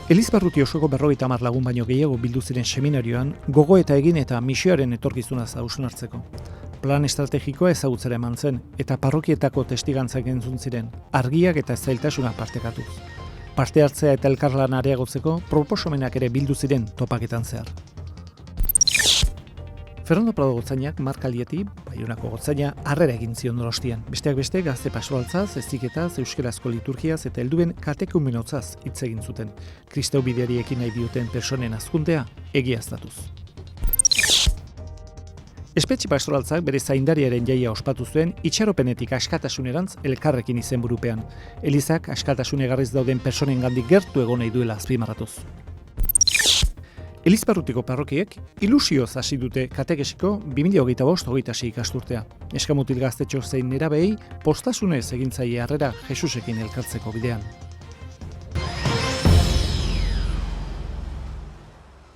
Elizbarruti osoko 50 lagun baino gehiago bildu ziren seminarioan, gogo eta egin eta misioaren etorkizunaz hausnartzeko. Plan estrategikoa ezagutzera eman zen, eta parrokietako testigantzak entzun ziren, argiak eta zailtasunak partekatuz. Parte hartzea eta elkarlana areagotzeko proposamenak ere bildu ziren topaketan zehar. Fernando Prado gotzainak Mark Alieti, Baionako gotzaina, harrera egin zion Donostian. Besteak beste gazte pastoraltzaz, heziketaz, euskerazko liturgiaz eta helduen katekumenotzaz hitz egin zuten. Kristau bideari ekin nahi dioten personen hazkundea egiaztatuz. Espetxe pastoraltzak bere zaindariaren jaia ospatu zuen itxaropenetik askatasunerantz elkarrekin izenburupean. Elizak askatasun egarriz dauden personengandik gertu egon nahi duela azpimarratuz. Elizbarrutiko parrokiek ilusioz hasi dute katekesiko 2025-26 ikasturtea. Neskamutil gaztetxo zein nerabei postasunez egintzaile harrera Jesusekin elkartzeko bidean.